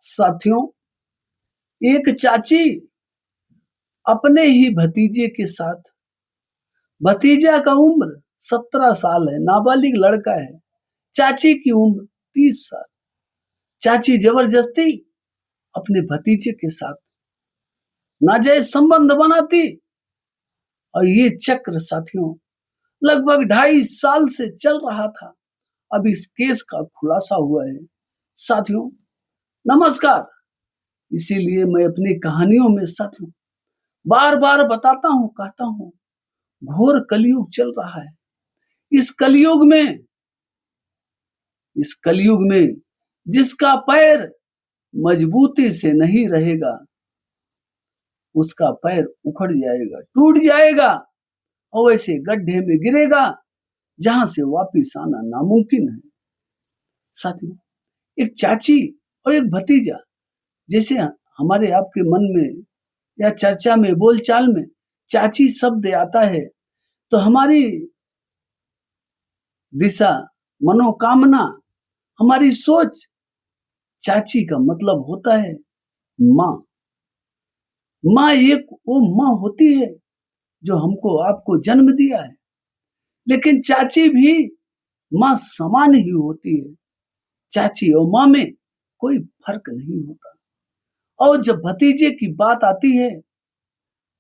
साथियों, एक चाची अपने ही भतीजे के साथ, भतीजा का उम्र 17 साल है, नाबालिग लड़का है, चाची की उम्र 30 साल। चाची जबरदस्ती अपने भतीजे के साथ नाजायज संबंध बनाती और ये चक्र साथियों लगभग 2.5 साल से चल रहा था। अब इस केस का खुलासा हुआ है। साथियों नमस्कार। इसीलिए मैं अपनी कहानियों में साथियों बार बार बताता हूँ, कहता हूँ, घोर कलयुग चल रहा है। इस कलयुग में जिसका पैर मजबूती से नहीं रहेगा उसका पैर उखड़ जाएगा, टूट जाएगा और वैसे गड्ढे में गिरेगा जहां से वापिस आना नामुमकिन है। साथियों एक चाची और एक भतीजा, जैसे हमारे आपके मन में या चर्चा में, बोलचाल में चाची शब्द आता है तो हमारी दिशा, मनोकामना, हमारी सोच, चाची का मतलब होता है माँ। माँ एक वो माँ होती है जो हमको आपको जन्म दिया है, लेकिन चाची भी माँ समान ही होती है। चाची और माँ में कोई फर्क नहीं होता। और जब भतीजे की बात आती है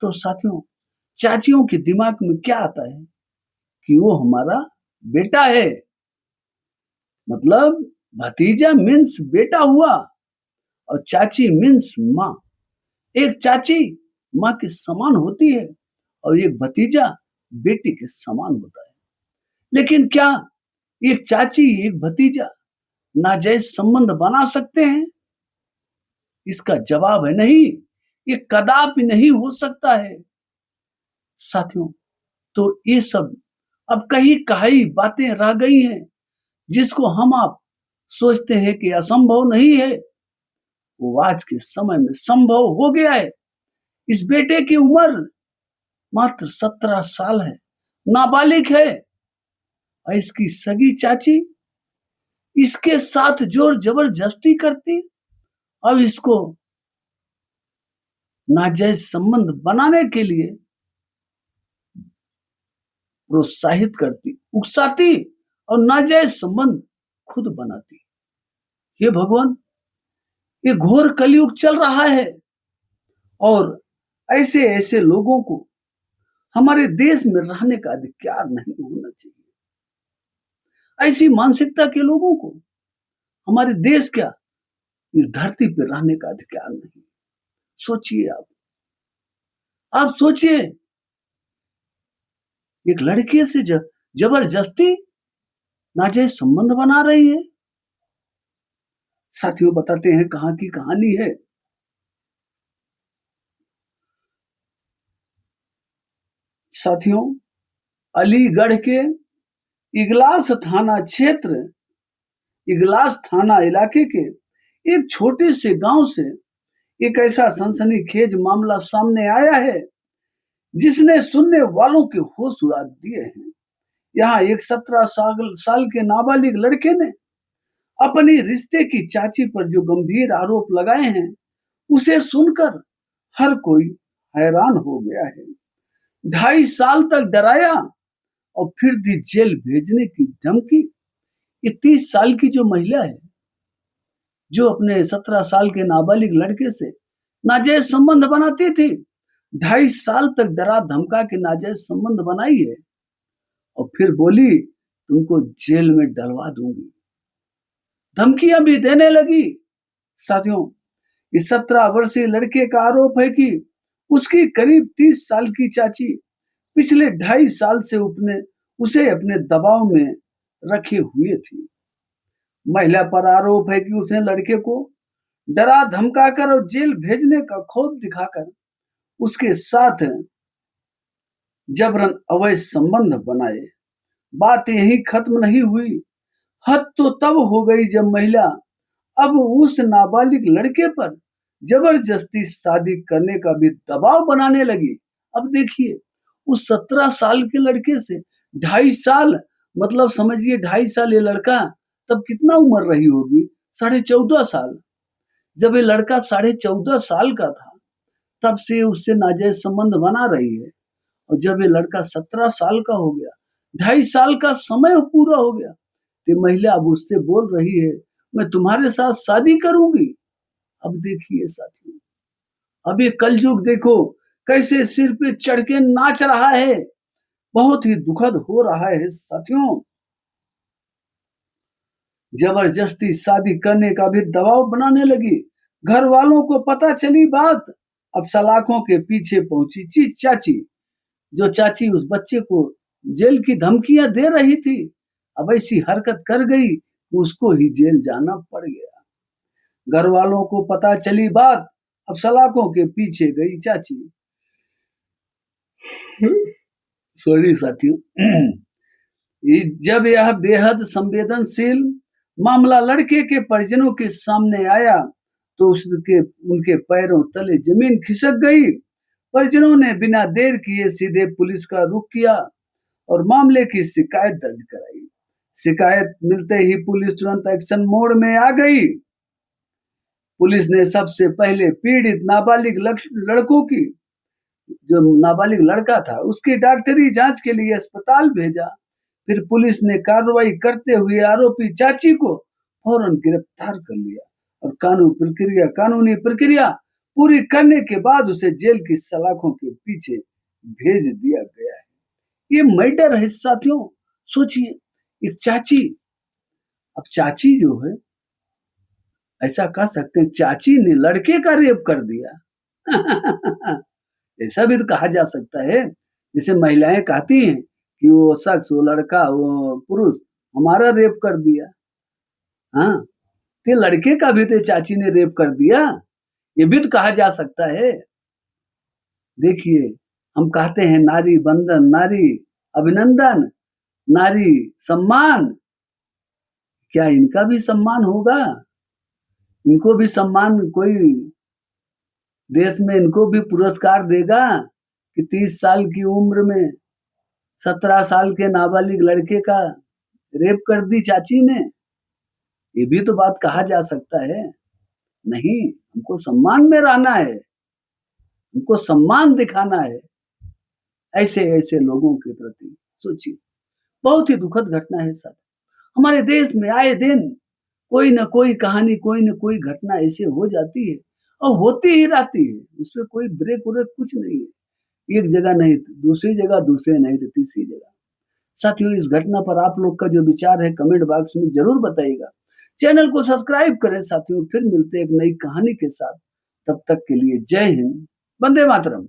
तो साथियों चाचियों के दिमाग में क्या आता है कि वो हमारा बेटा है, मतलब भतीजा मीन्स बेटा हुआ और चाची मीन्स माँ। एक चाची माँ के समान होती है और एक भतीजा बेटे के समान होता है। लेकिन क्या एक चाची एक भतीजा नाजायज संबंध बना सकते हैं? इसका जवाब है नहीं, ये कदापि नहीं हो सकता है। साथियों तो ये सब अब कहीं कहीं बातें रह गई हैं जिसको हम आप सोचते हैं कि असंभव नहीं है, वो आज के समय में संभव हो गया है। इस बेटे की उम्र मात्र 17 साल है, नाबालिग है और इसकी सगी चाची इसके साथ जोर जबरदस्ती करती और इसको नाजायज संबंध बनाने के लिए प्रोत्साहित करती, उकसाती और नाजायज संबंध खुद बनाती। हे भगवान, ये घोर कलयुग चल रहा है और ऐसे ऐसे लोगों को हमारे देश में रहने का अधिकार नहीं होना चाहिए। ऐसी मानसिकता के लोगों को हमारे देश क्या इस धरती पर रहने का अधिकार नहीं। सोचिए आप सोचिए, एक लड़के से जबरदस्ती नाजायज संबंध बना रही है। साथियों बताते हैं कहां की कहानी है। साथियों अलीगढ़ के इगलास थाना इलाके के एक छोटे से गांव से एक ऐसा सनसनीखेज मामला सामने आया है जिसने सुनने वालों के होश उड़ा दिए हैं। यहाँ एक 17 साल के नाबालिग लड़के ने अपनी रिश्ते की चाची पर जो गंभीर आरोप लगाए हैं उसे सुनकर हर कोई हैरान हो गया है। 2.5 साल तक डराया और फिर दी जेल भेजने की धमकी। ये 30 साल की जो महिला है जो अपने 17 साल के नाबालिग लड़के से नाजायज संबंध बनाती थी, 2.5 साल तक डरा धमका के नाजायज संबंध बनाई है और फिर बोली तुमको जेल में डलवा दूंगी, धमकियां भी देने लगी। साथियों इस 17 वर्षीय लड़के का आरोप है कि उसकी करीब 30 साल की चाची पिछले 2.5 साल से उसे अपने दबाव में रखे हुए थी। महिला पर आरोप है कि उसने लड़के को डरा धमकाकर और जेल भेजने का खौफ दिखाकर उसके साथ जबरन अवैध संबंध बनाए। बात यही खत्म नहीं हुई। हद तो तब हो गई जब महिला अब उस नाबालिग लड़के पर जबरदस्ती शादी करने का भी दबाव बनाने लगी। अब देखिए उस 17 साल के लड़के से 2.5 साल, मतलब समझिए 2.5 साल ये लड़का तब कितना उम्र रही होगी, 14.5 साल। जब ये लड़का 14.5 साल का था, तब से उससे नाजायज संबंध बना रही है, और जब ये लड़का 17 साल का हो गया, 2.5 साल का समय पूरा हो गया, तो महिला अब उससे बोल रही है, मैं तुम्हारे साथ शादी करूंगी। अब देखिए साथियों, अब ये कलयुग देखो कैसे सिर पे चढ़ के नाच रहा है। बहुत ही दुखद हो रहा है साथियों। जबरदस्ती शादी करने का भी दबाव बनाने लगी। घर वालों को पता चली बात, अब सलाखों के पीछे पहुंची चाची। जो चाची उस बच्चे को जेल की धमकियां दे रही थी, अब ऐसी हरकत कर गई, उसको ही जेल जाना पड़ गया। घर वालों को पता चली बात, अब सलाखों के पीछे गई चाची। सॉरी साथियों। जब यह बेहद संवेदनशील मामला लड़के के परिजनों के सामने आया, तो उनके पैरों तले जमीन खिसक गई। परिजनों ने बिना देर किए सीधे पुलिस का रुख किया और मामले की शिकायत दर्ज कराई। शिकायत मिलते ही पुलिस तुरंत एक्शन मोड में आ गई। पुलिस ने सबसे पहले पीड़ित नाबालिग लड़कों की, जो नाबालिग लड़का था, उसकी डॉक्टरी जांच के लिए अस्पताल भेजा। फिर पुलिस ने कार्रवाई करते हुए आरोपी चाची को फौरन गिरफ्तार कर लिया और कानूनी प्रक्रिया पूरी करने के बाद उसे जेल की सलाखों के पीछे भेज दिया गया है। ये मर्डर है साथियों। सोचिए, एक चाची, अब चाची जो है, ऐसा कह सकते हैं चाची ने लड़के का रेप कर दिया। ऐसा भी तो कहा जा सकता है। जैसे महिलाएं कहती हैं कि वो शख्स, वो लड़का, वो पुरुष हमारा रेप कर दिया। हाँ, ते लड़के का भी तो चाची ने रेप कर दिया, ये भी तो कहा जा सकता है। देखिए, हम कहते हैं नारी बंधन, नारी अभिनंदन, नारी सम्मान। क्या इनका भी सम्मान होगा? इनको भी सम्मान कोई देश में इनको भी पुरस्कार देगा कि 30 साल की उम्र में 17 साल के नाबालिग लड़के का रेप कर दी चाची ने? ये भी तो बात कहा जा सकता है। नहीं, हमको सम्मान में रहना है, हमको सम्मान दिखाना है ऐसे ऐसे लोगों के प्रति। सोचिए, बहुत ही दुखद घटना है सर। हमारे देश में आए दिन कोई न कोई कहानी, कोई न कोई घटना ऐसे हो जाती है और होती ही रहती है। उसमें कोई ब्रेक व्रेक कुछ नहीं है। एक जगह नहीं तो दूसरी जगह, दूसरे नहीं तो तीसरी जगह। साथियों, इस घटना पर आप लोग का जो विचार है कमेंट बॉक्स में जरूर बताइएगा। चैनल को सब्सक्राइब करें साथियों। फिर मिलते हैं एक नई कहानी के साथ। तब तक के लिए जय हिंद, वंदे मातरम।